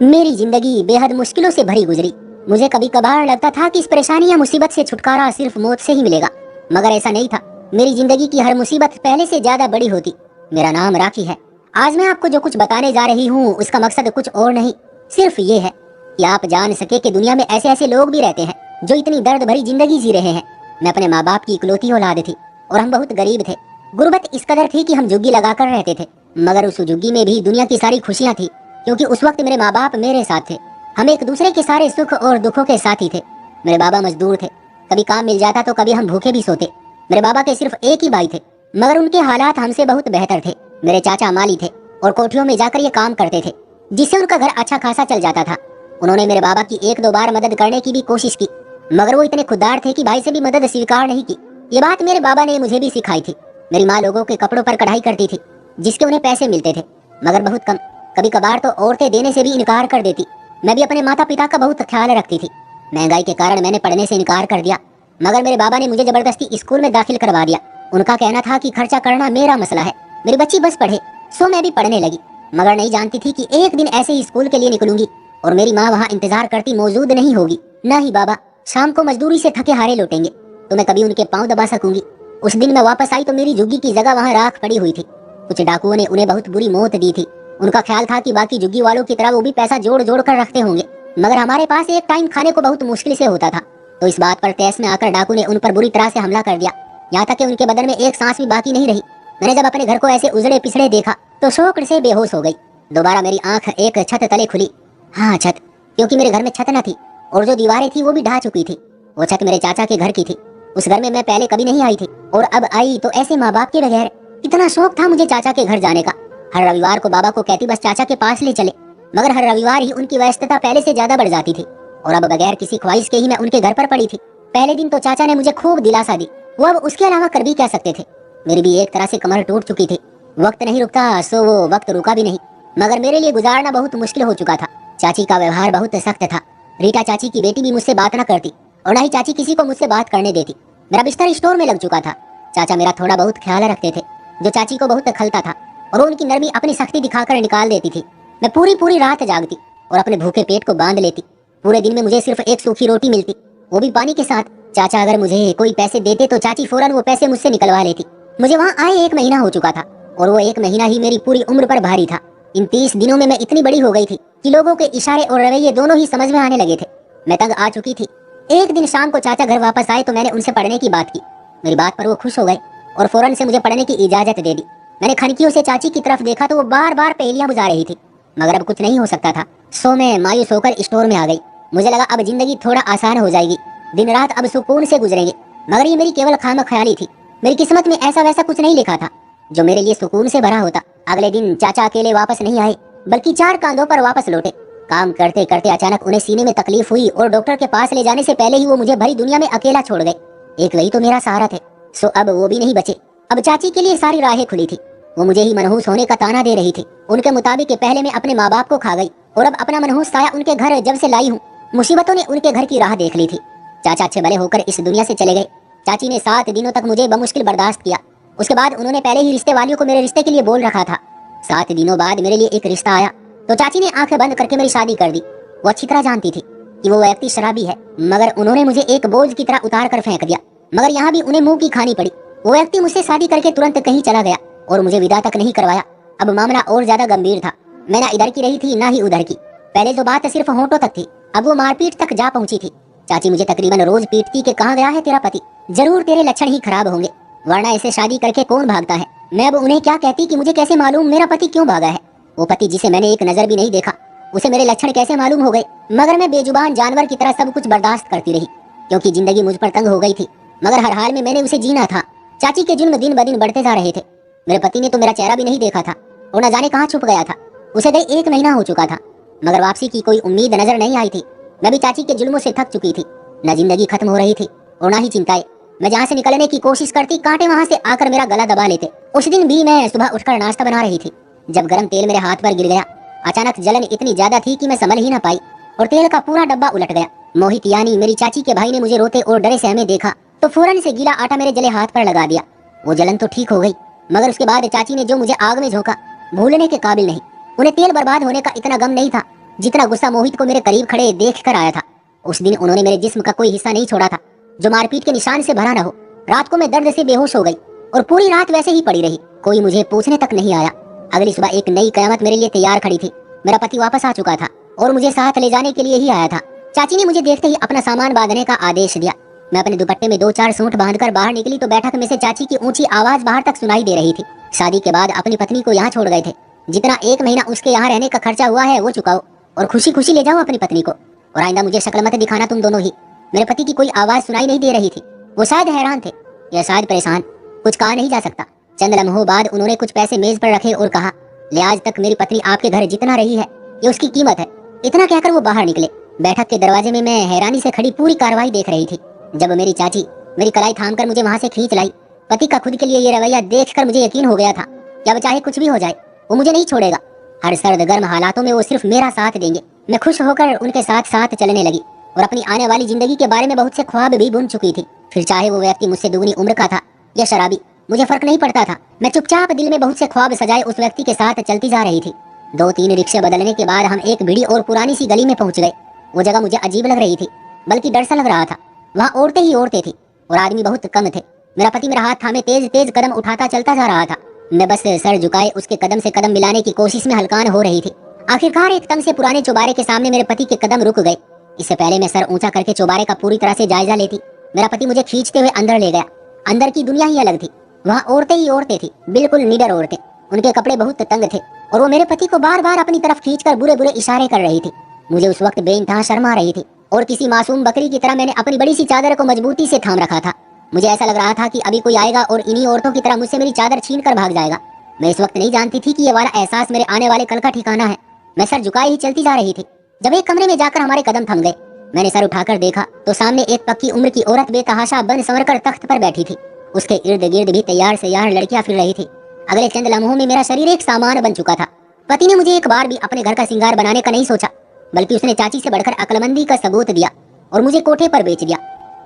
मेरी जिंदगी बेहद मुश्किलों से भरी गुजरी। मुझे कभी कभार लगता था कि इस परेशानी या मुसीबत से छुटकारा सिर्फ मौत से ही मिलेगा, मगर ऐसा नहीं था। मेरी जिंदगी की हर मुसीबत पहले से ज्यादा बड़ी होती। मेरा नाम राखी है। आज मैं आपको जो कुछ बताने जा रही हूँ उसका मकसद कुछ और नहीं, सिर्फ ये है कि आप जान सके कि दुनिया में ऐसे ऐसे लोग भी रहते हैं जो इतनी दर्द भरी जिंदगी जी रहे हैं। मैं अपने माँ बाप की इकलौती औलाद थी और हम बहुत गरीब थे। गुर्बत इस कदर थी कि हम झुग्गी लगाकर रहते थे, मगर उस झुग्गी में भी दुनिया की सारी खुशियाँ थी, क्योंकि उस वक्त मेरे माँ बाप मेरे साथ थे। हम एक दूसरे के सारे सुख और दुखों के साथी थे। मेरे बाबा मजदूर थे, कभी काम मिल जाता तो कभी हम भूखे भी सोते। मेरे बाबा के सिर्फ एक ही भाई थे, मगर उनके हालात हमसे बहुत बेहतर थे। मेरे चाचा माली थे और कोठियों में जाकर ये काम करते थे, जिससे उनका घर अच्छा खासा चल जाता था। उन्होंने मेरे बाबा की एक दो बार मदद करने की भी कोशिश की, मगर वो इतने खुददार थे कि भाई से भी मदद स्वीकार नहीं की। ये बात मेरे बाबा ने मुझे भी सिखाई थी। मेरी माँ लोगों के कपड़ों पर कढ़ाई करती थी, जिसके उन्हें पैसे मिलते थे, मगर बहुत कम। कभी कभार तो औरतें देने से भी इनकार कर देती। मैं भी अपने माता पिता का बहुत ख्याल रखती थी। महंगाई के कारण मैंने पढ़ने से इनकार कर दिया, मगर मेरे बाबा ने मुझे जबरदस्ती स्कूल में दाखिल करवा दिया। उनका कहना था कि खर्चा करना मेरा मसला है, मेरी बच्ची बस पढ़े। सो मैं भी पढ़ने लगी, मगर नहीं जानती थी कि एक दिन ऐसे ही स्कूल के लिए निकलूंगी और मेरी माँ वहाँ इंतजार करती मौजूद नहीं होगी, ना ही बाबा। शाम को मजदूरी से थके हारे लौटेंगे तो मैं कभी उनके पाँव दबा सकूंगी। उस दिन मैं वापस आई तो मेरी झुग्गी की जगह वहाँ राख पड़ी हुई थी। कुछ डाकुओं ने उन्हें बहुत बुरी मौत दी थी। उनका ख्याल था कि बाकी झुग्गी वालों की तरह वो भी पैसा जोड़ जोड़ कर रखते होंगे, मगर हमारे पास एक टाइम खाने को बहुत मुश्किल से होता था। तो इस बात पर तैस में आकर डाकू ने उन पर बुरी तरह से हमला कर दिया, यहाँ तक कि उनके बदन में एक सांस भी बाकी नहीं रही। मैंने जब अपने घर को ऐसे उजड़े पिछड़े देखा तो शौक से बेहोश हो गई। दोबारा मेरी आंख एक छत तले खुली। हाँ, छत, क्योंकि मेरे घर में छत न थी और जो दीवारें थी वो भी ढह चुकी थी। वो छत मेरे चाचा के घर की थी। उस घर में मैं पहले कभी नहीं आई थी और अब आई तो ऐसे माँ बाप के बगैर। इतना शौक था मुझे चाचा के घर जाने का। हर रविवार को बाबा को कहती बस चाचा के पास ले चले, मगर हर रविवार ही उनकी व्यस्तता पहले से ज्यादा बढ़ जाती थी और अब बगैर किसी ख्वाहिश के ही मैं उनके घर पर पड़ी थी। पहले दिन तो चाचा ने मुझे खूब दिलासा दी, वो अब उसके अलावा कर भी क्या सकते थे। मेरी भी एक तरह से कमर टूट चुकी थी। वक्त नहीं रुकता सो वो वक्त रुका भी नहीं, मगर मेरे लिए गुजारना बहुत मुश्किल हो चुका था। चाची का व्यवहार बहुत सख्त था। रीटा चाची की बेटी भी मुझसे बात न करती और न ही चाची किसी को मुझसे बात करने देती। मेरा बिस्तर स्टोर में लग चुका था। चाचा मेरा थोड़ा बहुत ख्याल रखते थे, जो चाची को बहुत खलता था, और वो उनकी नरमी अपनी सख्ती दिखाकर निकाल देती थी। मैं पूरी पूरी रात जागती और अपने भूखे पेट को बांध लेती। पूरे दिन में मुझे सिर्फ एक सूखी रोटी मिलती, वो भी पानी के साथ। चाचा अगर मुझे कोई पैसे देते तो चाची फौरन वो पैसे मुझसे निकलवा लेती। मुझे वहाँ आए 1 महीना हो चुका था और वो 1 महीना ही मेरी पूरी उम्र पर भारी था। इन 30 दिनों में मैं इतनी बड़ी हो गई थी कि लोगों के इशारे और रवैये दोनों ही समझ में आने लगे थे। मैं तंग आ चुकी थी। एक दिन शाम को चाचा घर वापस आए तो मैंने उनसे पढ़ने की बात की। मेरी बात पर वो खुश हो गए और फौरन से मुझे पढ़ने की इजाजत दे दी। मैंने खनकियों से चाची की तरफ देखा तो वो बार बार पहेलियां बुझा रही थी, मगर अब कुछ नहीं हो सकता था। सो मैं मायूस होकर स्टोर में आ गई। मुझे लगा अब जिंदगी थोड़ा आसान हो जाएगी, दिन रात अब सुकून से गुजरेंगे, मगर ये मेरी केवल खामख्याली थी। मेरी किस्मत में ऐसा वैसा कुछ नहीं लिखा था जो मेरे लिए सुकून से भरा होता। अगले दिन चाचा अकेले वापस नहीं आए, बल्कि 4 कांधों पर वापस लौटे। काम करते करते अचानक उन्हें सीने में तकलीफ हुई और डॉक्टर के पास ले जाने से पहले ही वो मुझे भरी दुनिया में अकेला छोड़ गए। एक वही तो मेरा सहारा थे, सो अब वो भी नहीं बचे। अब चाची के लिए सारी राहें खुली थी। वो मुझे ही मनहूस होने का ताना दे रही थी। उनके मुताबिक पहले मैं अपने माँ बाप को खा गई और अब अपना मनहूस साया उनके घर जब से लाई हूँ, मुसीबतों ने उनके घर की राह देख ली थी। चाचा अच्छे भले होकर इस दुनिया से चले गए। चाची ने 7 दिनों तक मुझे बमुश्किल बर्दाश्त किया। उसके बाद उन्होंने पहले ही रिश्ते वालियों को मेरे रिश्ते के लिए बोल रखा था। 7 दिनों बाद मेरे लिए एक रिश्ता आया तो चाची ने आंखें बंद करके मेरी शादी कर दी। वो अच्छी तरह जानती थी कि वो व्यक्ति शराबी है, मगर उन्होंने मुझे एक बोझ की तरह उतार कर फेंक दिया। मगर यहाँ भी उन्हें मुंह की खानी पड़ी। वो व्यक्ति मुझसे शादी करके तुरंत कहीं चला गया और मुझे विदा तक नहीं करवाया। अब मामला और ज्यादा गंभीर था। मैं ना इधर की रही थी ना ही उधर की। पहले जो बात सिर्फ होंठों तक थी, अब वो मारपीट तक जा पहुंची थी। चाची मुझे तकरीबन रोज पीटती कि कहाँ गया है तेरा पति, जरूर तेरे लक्षण ही खराब होंगे, वरना ऐसे शादी करके कौन भागता है। मैं अब उन्हें क्या कहती कि मुझे कैसे मालूम मेरा पति क्यों भागा है। वो पति जिसे मैंने एक नजर भी नहीं देखा, उसे मेरे लक्षण कैसे मालूम हो गए। मगर मैं बेजुबान जानवर की तरह सब कुछ बर्दाश्त करती रही, क्योंकि जिंदगी मुझ पर तंग हो गई थी। मगर हर हाल में मैंने उसे जीना था। चाची के जुल्म दिन ब दिन बढ़ते जा रहे थे। मेरे पति ने तो मेरा चेहरा भी नहीं देखा था और न जाने कहाँ छुप गया था। उसे गए 1 महीना हो चुका था, मगर वापसी की कोई उम्मीद नजर नहीं आई थी। मैं भी चाची के जुल्मों से थक चुकी थी। न जिंदगी खत्म हो रही थी और न ही चिंताएं। मैं जहाँ से निकलने की कोशिश करती, कांटे वहाँ से आकर मेरा गला दबा लेते। उस दिन भी मैं सुबह उठकर नाश्ता बना रही थी, जब गर्म तेल मेरे हाथ पर गिर गया। अचानक जलन इतनी ज्यादा थी कि मैं संभल ही न पाई और तेल का पूरा डब्बा उलट गया। मोहित यानी मेरी चाची के भाई ने मुझे रोते और डरे सहमे देखा तो फौरन से गीला आटा मेरे जले हाथ पर लगा दिया। वो जलन तो ठीक हो गई, मगर उसके बाद चाची ने जो मुझे आग में झोंका, भूलने के काबिल नहीं। उन्हें तेल बर्बाद होने का इतना गम नहीं था जितना गुस्सा मोहित को मेरे करीब खड़े देख कर आया था। उस दिन उन्होंने मेरे जिस्म का कोई हिस्सा नहीं छोड़ा था जो मारपीट के निशान से भरा न हो। रात को मैं दर्द से बेहोश हो गई और पूरी रात वैसे ही पड़ी रही। कोई मुझे पूछने तक नहीं आया। अगली सुबह एक नई कयामत मेरे लिए तैयार खड़ी थी। मेरा पति वापस आ चुका था और मुझे साथ ले जाने के लिए ही आया था। चाची ने मुझे देखते ही अपना सामान बांधने का आदेश दिया। मैं अपने दुपट्टे में 2-4 सूंठ बांधकर बाहर निकली तो बैठक में से चाची की ऊंची आवाज बाहर तक सुनाई दे रही थी। शादी के बाद अपनी पत्नी को यहाँ छोड़ गए थे। जितना 1 महीना उसके यहाँ रहने का खर्चा हुआ है वो चुकाओ और खुशी खुशी ले जाओ अपनी पत्नी को। और आइंदा मुझे शक्ल मत दिखाना तुम दोनों ही। मेरे पति की कोई आवाज सुनाई नहीं दे रही थी। वो शायद हैरान थे या शायद परेशान, कुछ कहा नहीं जा सकता। चंद लम्हों बाद उन्होंने कुछ पैसे मेज पर रखे और कहा, ले आज तक मेरी पत्नी आपके घर जितना रही है ये उसकी कीमत है। इतना कहकर वो बाहर निकले। बैठक के दरवाजे में मैं हैरानी से खड़ी पूरी कार्रवाई देख रही थी जब मेरी चाची मेरी कलाई थामकर मुझे वहां से खींच लाई। पति का खुद के लिए ये रवैया देखकर मुझे यकीन हो गया था कि अब चाहे कुछ भी हो जाए वो मुझे नहीं छोड़ेगा। हर सर्द गर्म हालातों में वो सिर्फ मेरा साथ देंगे। मैं खुश होकर उनके साथ साथ चलने लगी और अपनी आने वाली जिंदगी के बारे में बहुत से ख्वाब भी बुन चुकी थी। फिर चाहे वो व्यक्ति मुझसे दुगनी उम्र का था या शराबी, मुझे फर्क नहीं पड़ता था। मैं चुपचाप दिल में बहुत से ख्वाब सजाए उस व्यक्ति के साथ चलती जा रही थी। 2-3 रिक्शे बदलने के बाद हम एक भिड़ी और पुरानी सी गली में पहुंच गए। वो जगह मुझे अजीब लग रही थी, बल्कि डर सा लग रहा था। वहाँ औरतें ही औरतें थी और आदमी बहुत कम थे। मेरा पति मेरा हाथ थामे तेज तेज कदम उठाता चलता जा रहा था। मैं बस सर झुकाए उसके कदम से कदम मिलाने की कोशिश में हलकान हो रही थी। आखिरकार एक तंग से पुराने चौबारे के सामने मेरे पति के कदम रुक गए। इससे पहले मैं सर ऊंचा करके चौबारे का पूरी तरह से जायजा लेती, मेरा पति मुझे खींचते हुए अंदर ले गया। अंदर की दुनिया ही अलग थी। वहाँ औरतें ही औरतें थी, बिल्कुल निडर औरतें। उनके कपड़े बहुत तंग थे और वो मेरे पति को बार बार अपनी तरफ खींचकर बुरे बुरे इशारे कर रही थी। मुझे उस वक्त बेइंतहा शर्म आ रही थी और किसी मासूम बकरी की तरह मैंने अपनी बड़ी सी चादर को मजबूती से थाम रखा था। मुझे ऐसा लग रहा था कि अभी कोई आएगा और इन्हीं औरतों की तरह मुझसे मेरी चादर छीन कर भाग जाएगा। मैं इस वक्त नहीं जानती थी कि ये वाला एहसास मेरे आने वाले कल का ठिकाना है। मैं सर झुकाए ही चलती जा रही थी जब एक कमरे में जाकर हमारे कदम थम गए। मैंने सर उठाकर देखा तो सामने एक पक्की उम्र की औरत बेतहाशा बन संवर कर तख्त पर बैठी थी। उसके इर्द गिर्द भी तैयार से यार लड़कियां फिर रही थी। अगले चंद लम्हों में मेरा शरीर एक सामान बन चुका था। पति ने मुझे एक बार भी अपने घर का सिंगार बनाने का नहीं सोचा, बल्कि उसने चाची से बढ़कर अक्लमंदी का सबूत दिया और मुझे कोठे पर बेच दिया।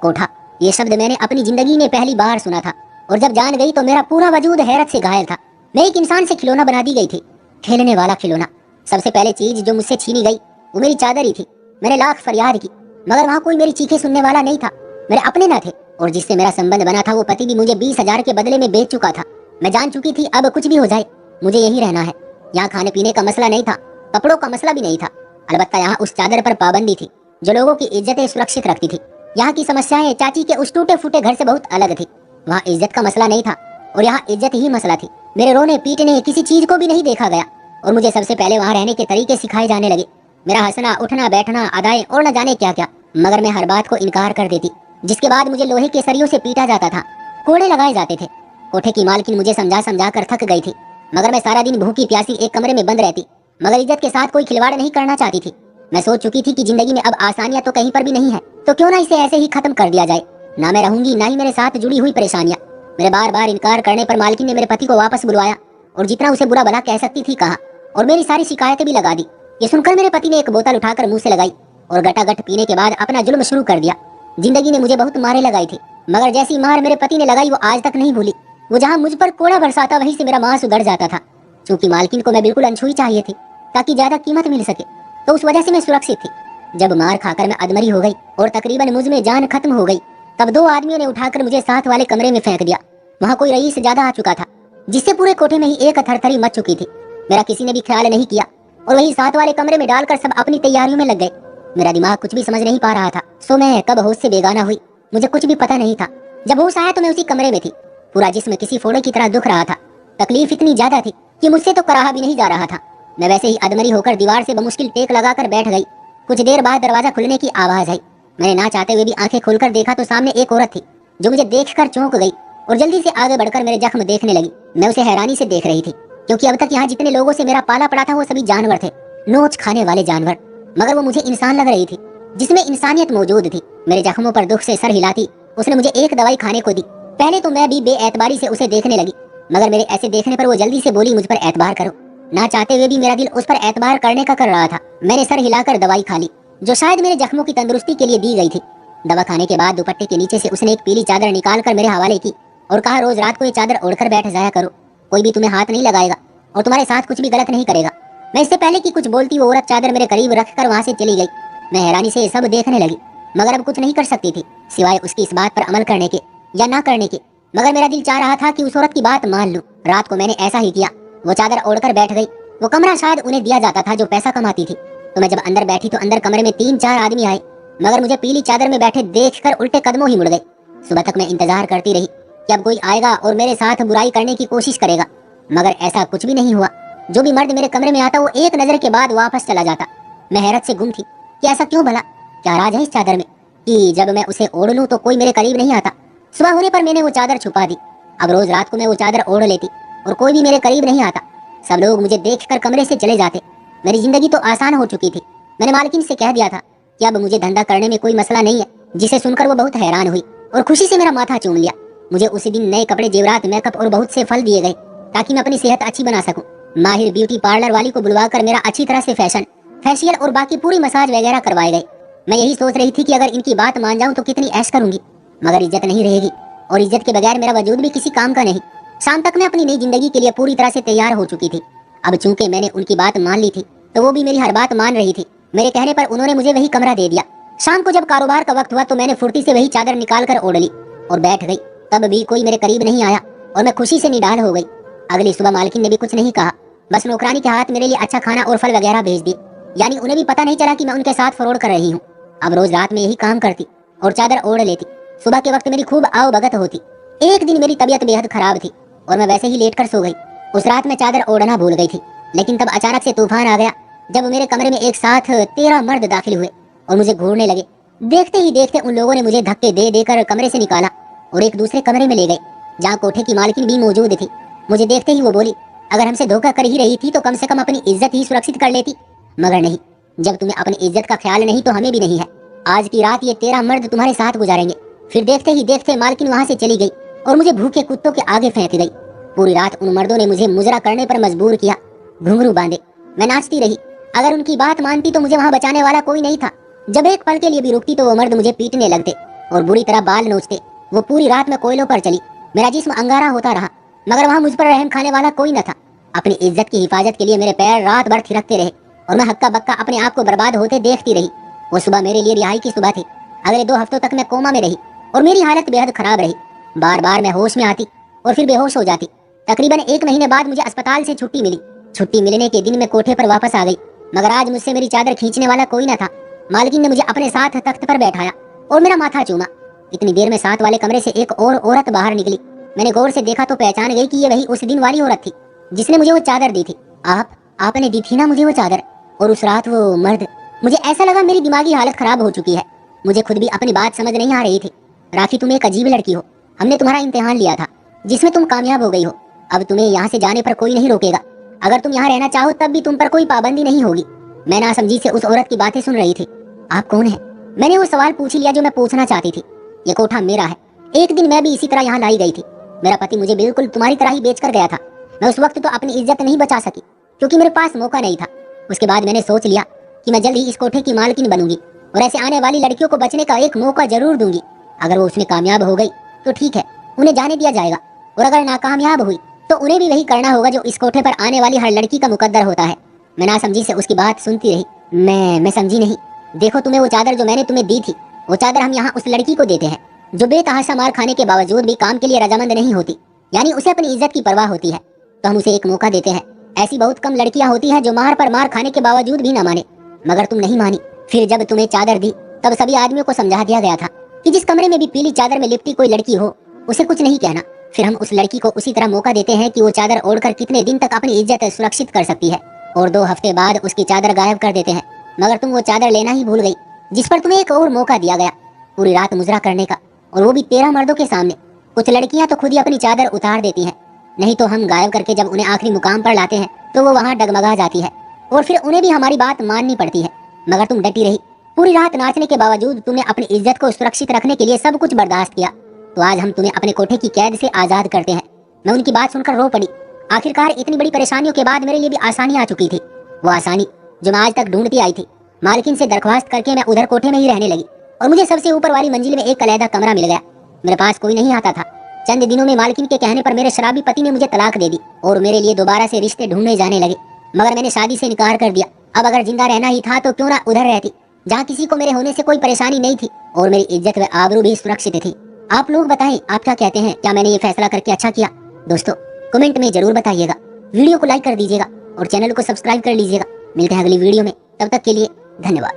कोठा, ये शब्द मैंने अपनी जिंदगी में पहली बार सुना था और जब जान गई तो मेरा पूरा वजूद हैरत से घायल था। मैं एक इंसान से खिलौना बना दी गई थी, खेलने वाला खिलौना। सबसे पहले चीज जो मुझसे छीनी गई वो मेरी चादर ही थी। मैंने लाख फरियाद की मगर वहाँ कोई मेरी चीखें सुनने वाला नहीं था। मेरे अपने न थे और जिससे मेरा संबंध बना था वो पति भी मुझे 20,000 के बदले में बेच चुका था। मैं जान चुकी थी अब कुछ भी हो जाए मुझे यही रहना है। यहाँ खाने पीने का मसला नहीं था, कपड़ों का मसला भी नहीं था। अलबत्ता यहाँ उस चादर पर पाबंदी थी जो लोगों की इज्जतें सुरक्षित रखती थी। यहाँ की समस्याएं चाची के उस टूटे फूटे घर से बहुत अलग थी। वहाँ इज्जत का मसला नहीं था और यहाँ इज्जत ही मसला थी। मेरे रोने पीटने किसी चीज को भी नहीं देखा गया और मुझे सबसे पहले वहाँ रहने के तरीके सिखाए जाने लगे। मेरा हंसना, उठना, बैठना, अदाएं और न जाने क्या क्या। मगर मैं हर बात को इनकार कर देती, जिसके बाद मुझे लोहे के सरियों से पीटा जाता था, कोड़े लगाए जाते थे। कोठे की मालकिन मुझे समझा समझा कर थक गई थी मगर मैं सारा दिन भूखी प्यासी एक कमरे में बंद रहती, मगर इज्जत के साथ कोई खिलवाड़ नहीं करना चाहती थी। मैं सोच चुकी थी कि जिंदगी में अब आसानियां तो कहीं पर भी नहीं है, तो क्यों ना इसे ऐसे ही खत्म कर दिया जाए। ना मैं रहूंगी ना ही मेरे साथ जुड़ी हुई परेशानियां। मेरे बार बार इनकार करने पर मालकिन ने मेरे पति को वापस बुलवाया और जितना उसे बुरा भला कह सकती थी कहा और मेरी सारी शिकायतें भी लगा दी। ये सुनकर मेरे पति ने एक बोतल उठाकर मुंह से लगाई और गटागट पीने के बाद अपना जुल्म शुरू कर दिया। जिंदगी ने मुझे बहुत मारे लगाई थी मगर जैसी मार मेरे पति ने लगाई वो आज तक नहीं भूली। वो जहाँ मुझ पर कोड़ा बरसाता वहीं से मेरा मांस उधड़ जाता था। चूंकि मालकिन को मैं बिल्कुल अनछुई चाहिए थी ताकि ज्यादा कीमत मिल सके, तो उस वजह से मैं सुरक्षित थी। जब मार खाकर मैं अधमरी हो गई और तकरीबन मुझ में जान खत्म हो गई, तब 2 आदमियों ने उठाकर मुझे साथ वाले कमरे में फेंक दिया। वहाँ कोई रईस ज्यादा आ चुका था जिससे पूरे कोठे में ही एक थरथरी मच चुकी थी। मेरा किसी ने भी ख्याल नहीं किया और वही साथ वाले कमरे में डालकर सब अपनी तैयारियों में लग गए। मेरा दिमाग कुछ भी समझ नहीं पा रहा था। सो मैं कब होश से बेगाना हुई मुझे कुछ भी पता नहीं था। जब होश आया तो मैं उसी कमरे में थी। पूरा जिस्म किसी फोड़े की तरह दुख रहा था। तकलीफ इतनी ज्यादा थी कि मुझसे तो कराहा भी नहीं जा रहा था। मैं वैसे ही अधमरी होकर दीवार से बमुश्किल टेक लगाकर बैठ गई। कुछ देर बाद दरवाजा खुलने की आवाज आई। मैंने ना चाहते हुए भी आंखें खोलकर देखा तो सामने एक औरत थी जो मुझे देखकर चौंक गई और जल्दी से आगे बढ़कर मेरे जख्म देखने लगी। मैं उसे हैरानी से देख रही थी क्योंकि अब तक यहाँ जितने लोगों से मेरा पाला पड़ा था वो सभी जानवर थे, नोच खाने वाले जानवर, मगर वो मुझे इंसान लग रही थी जिसमें इंसानियत मौजूद थी। मेरे जख्मों पर दुख से सर हिलाती उसने मुझे एक दवाई खाने को दी। पहले तो मैं भी बेएतबारी से उसे देखने लगी मगर मेरे ऐसे देखने पर वो जल्दी से बोली, मुझ पर एतबार करो। ना चाहते हुए भी मेरा दिल उस पर एतबार करने का कर रहा था। मैंने सर हिलाकर दवाई खा ली जो शायद मेरे जख्मों की तंदुरुस्ती के लिए दी गई थी। दवा खाने के बाद दुपट्टे के नीचे से उसने एक पीली चादर निकाल कर मेरे हवाले की और कहा, रोज रात को ये चादर ओढ़कर बैठ जाया करो, कोई भी तुम्हें हाथ नहीं लगाएगा और तुम्हारे साथ कुछ भी गलत नहीं करेगा। मैं इससे पहले कि कुछ बोलती वो औरत चादर मेरे करीब रखकर वहां से चली गई। मैं हैरानी से सब देखने लगी, मगर अब कुछ नहीं कर सकती थी सिवाय उसकी इस बात पर अमल करने के या ना करने के। मगर मेरा दिल चाह रहा था कि उस औरत की बात मान लूं। रात को मैंने ऐसा ही किया। वो चादर ओढ़कर बैठ गई। वो कमरा शायद उन्हें दिया जाता था जो पैसा कमाती थी। तो मैं जब अंदर बैठी तो अंदर कमरे में 3-4 आदमी आए, मगर मुझे पीली चादर में बैठे देखकर उल्टे कदमों ही मुड़ गए। सुबह तक मैं इंतजार करती रही कि अब कोई आएगा और मेरे साथ बुराई करने की कोशिश करेगा, मगर ऐसा कुछ भी नहीं हुआ। जो भी मर्द मेरे कमरे में आता वो एक नजर के बाद वापस चला जाता। मैं हैरत से गुम थी कि ऐसा क्यों भला, क्या राज है इस चादर में कि जब मैं उसे ओढ़ लूं तो कोई मेरे करीब नहीं आता। सुबह होने पर मैंने वो चादर छुपा दी। अब रोज रात को मैं वो चादर ओढ़ लेती और कोई भी मेरे करीब नहीं आता। सब लोग मुझे देखकर कमरे से चले जाते। मेरी जिंदगी तो आसान हो चुकी थी। मैंने मालकिन से कह दिया था कि अब मुझे धंधा करने में कोई मसला नहीं है, जिसे सुनकर वो बहुत हैरान हुई और खुशी से मेरा माथा चूम लिया। मुझे उसी दिन नए कपड़े, जेवरात, मेकअप और बहुत से फल दिए गए ताकि मैं अपनी सेहत अच्छी बना सकूं। माहिर ब्यूटी पार्लर वाली को बुलवाकर मेरा अच्छी तरह से फेशियल और बाकी पूरी मसाज वगैरह करवाए गए। मैं यही सोच रही थी कि अगर इनकी बात मान जाऊं तो कितनी ऐश करूंगी, मगर इज्जत नहीं रहेगी और इज्जत के बगैर मेरा वजूद भी किसी काम का नहीं। शाम तक मैं अपनी नई जिंदगी के लिए पूरी तरह से तैयार हो चुकी थी। अब चूंकि मैंने उनकी बात मान ली थी तो वो भी मेरी हर बात मान रही थी। मेरे कहने पर उन्होंने मुझे वही कमरा दे दिया। शाम को जब कारोबार का वक्त हुआ तो मैंने फुर्ती से वही चादर निकाल कर ओढ़ ली और बैठ गई। तब भी कोई मेरे करीब नहीं आया और मैं खुशी से निडाल हो गई। अगली सुबह मालकिन ने भी कुछ नहीं कहा, बस नौकरानी के हाथ मेरे लिए अच्छा खाना और फल वगैरह भेज दिए। यानी उन्हें भी पता नहीं चला कि मैं उनके साथ फरोड कर रही हूँ। अब रोज रात में यही काम करती और चादर ओढ़ लेती। सुबह के वक्त मेरी खूब आओ भगत होती। एक दिन मेरी तबीयत बेहद खराब थी और मैं वैसे ही लेट कर सो गई। उस रात मैं चादर ओढ़ना भूल गई थी, लेकिन तब अचानक से तूफान आ गया जब मेरे कमरे में एक साथ 13 मर्द दाखिल हुए और मुझे घूरने लगे। देखते ही देखते उन लोगों ने मुझे धक्के दे देकर कमरे से निकाला और एक दूसरे कमरे में ले गए जहाँ कोठे की मालकिन भी मौजूद थी। मुझे देखते ही वो बोली, अगर हमसे धोखा कर ही रही थी तो कम से कम अपनी इज्जत ही सुरक्षित कर लेती, मगर नहीं। जब तुम्हें अपनी इज्जत का ख्याल नहीं तो हमें भी नहीं है। आज की रात ये 13 मर्द तुम्हारे साथ गुजारेंगे। फिर देखते ही देखते मालकिन वहाँ से चली गई और मुझे भूखे कुत्तों के आगे फेंक गई। पूरी रात उन मर्दों ने मुझे मुजरा करने पर मजबूर किया। घुंघरू बांधे मैं नाचती रही। अगर उनकी बात मानती तो मुझे वहाँ बचाने वाला कोई नहीं था। जब एक पल के लिए भी रुकती तो वो मर्द मुझे पीटने लगते और बुरी तरह बाल नोचते। वो पूरी रात में कोयलों पर चली। मेरा जिस्म अंगारा होता रहा, मगर वहाँ मुझ पर रहम खाने वाला कोई न था। अपनी इज्जत की हिफाजत के लिए मेरे पैर रात भर थिरकते रहे और मैं हक्का बक्का अपने आप को बर्बाद होते देखती रही। वो सुबह मेरे लिए रिहाई की सुबह थी। अगले 2 हफ्तों तक मैं कोमा में रही और मेरी हालत बेहद खराब रही। बार बार मैं होश में आती और फिर बेहोश हो जाती। तकरीबन 1 महीने बाद मुझे अस्पताल से छुट्टी मिली। छुट्टी मिलने के दिन मैं कोठे पर वापस आ गई, मगर आज मुझसे मेरी चादर खींचने वाला कोई न था। मालकिन ने मुझे अपने साथ तख्त पर बैठाया और मेरा माथा चूमा। इतनी देर में साथ वाले कमरे से एक और औरत बाहर निकली। मैंने गौर से देखा तो पहचान गई कि ये वही उस दिन वाली औरत थी जिसने मुझे वो चादर दी थी। आपने दी थी ना मुझे वो चादर? और उस रात वो मर्द। मुझे ऐसा लगा मेरी दिमागी हालत खराब हो चुकी है। मुझे खुद भी अपनी बात समझ नहीं आ रही थी। राखी, तुम एक अजीब लड़की हो। हमने तुम्हारा इम्तिहान लिया था जिसमें तुम कामयाब हो गई हो। अब तुम्हें यहाँ से जाने पर कोई नहीं रोकेगा। अगर तुम यहाँ रहना चाहो तब भी तुम पर कोई पाबंदी नहीं होगी। मैं नासमझी से उस औरत की बातें सुन रही थी। आप कौन है? मैंने वो सवाल पूछ लिया जो मैं पूछना चाहती थी। ये कोठा मेरा है। एक दिन मैं भी इसी तरह यहाँ लाई गई थी। मेरा पति मुझे बिल्कुल तुम्हारी तरह ही बेच कर गया था। मैं उस वक्त तो अपनी इज्जत नहीं बचा सकी क्योंकि मेरे पास मौका नहीं था। उसके बाद मैंने सोच लिया कि मैं जल्द ही इस कोठे की मालकिन बनूंगी और ऐसे आने वाली लड़कियों को बचने का एक मौका जरूर दूंगी। अगर वो उसमें कामयाब हो गई तो ठीक है, उन्हें जाने दिया जाएगा, और अगर नाकामयाब हुई तो उन्हें भी वही करना होगा जो इस कोठे पर आने वाली हर लड़की का मुकद्दर होता है। मैं नासमझी से उसकी बात सुनती रही। मैं समझी नहीं। देखो, तुम्हें वो चादर जो मैंने तुम्हें दी थी, वो चादर हम यहाँ उस लड़की को देते हैं जो बेतहाशा मार खाने के बावजूद भी काम के लिए रजामंद नहीं होती, यानी उसे अपनी इज्जत की परवाह होती है। तो हम उसे एक मौका देते हैं। ऐसी बहुत कम लड़कियां होती हैं जो मार पर मार खाने के बावजूद भी ना माने, मगर तुम नहीं मानी। फिर जब तुम्हें चादर दी तब सभी आदमियों को समझा दिया गया था कि जिस कमरे में भी पीली चादर में लिपटी कोई लड़की हो उसे कुछ नहीं कहना। फिर हम उस लड़की को उसी तरह मौका देते हैं कि वो चादर ओढ़कर कितने दिन तक अपनी इज्जत सुरक्षित कर सकती है, और 2 हफ्ते बाद उसकी चादर गायब कर देते हैं। मगर तुम वो चादर लेना ही भूल गई जिस पर तुम्हें एक और मौका दिया गया पूरी रात मुजरा करने का, और वो भी 13 मर्दों के सामने। कुछ लड़कियां तो खुद ही अपनी चादर उतार देती हैं, नहीं तो हम गायब करके जब उन्हें आखिरी मुकाम पर लाते हैं तो वो वहाँ डगमगा जाती है और फिर उन्हें भी हमारी बात माननी पड़ती है। मगर तुम डटी रही। पूरी रात नाचने के बावजूद तुमने अपनी इज्जत को सुरक्षित रखने के लिए सब कुछ बर्दाश्त किया। तो आज हम तुम्हें अपने कोठे की कैद से आजाद करते हैं। मैं उनकी बात सुनकर रो पड़ी। आखिरकार इतनी बड़ी परेशानियों के बाद मेरे लिए भी आसानी आ चुकी थी, वो आसानी जो मैं आज तक ढूंढती आई थी। मालकिन से दरख्वास्त करके मैं उधर कोठे में ही रहने लगी और मुझे सबसे ऊपर वाली मंजिल में एक अलहदा कमरा मिल गया। मेरे पास कोई नहीं आता था। चंद दिनों में मालकिन के कहने पर मेरे शराबी पति ने मुझे तलाक दे दी और मेरे लिए दोबारा से रिश्ते ढूंढने जाने लगे। मगर मैंने शादी से इनकार कर दिया। अब अगर जिंदा रहना ही था तो क्यों ना उधर रहती, जहाँ किसी को मेरे होने से कोई परेशानी नहीं थी और मेरी इज्जत व आबरू भी सुरक्षित थी। आप लोग बताएं, आप क्या कहते हैं? क्या मैंने ये फैसला करके अच्छा किया? दोस्तों कमेंट में जरूर बताइएगा, वीडियो को लाइक कर दीजिएगा और चैनल को सब्सक्राइब कर लीजिएगा। मिलते हैं अगली वीडियो में, तब तक के लिए धन्यवाद।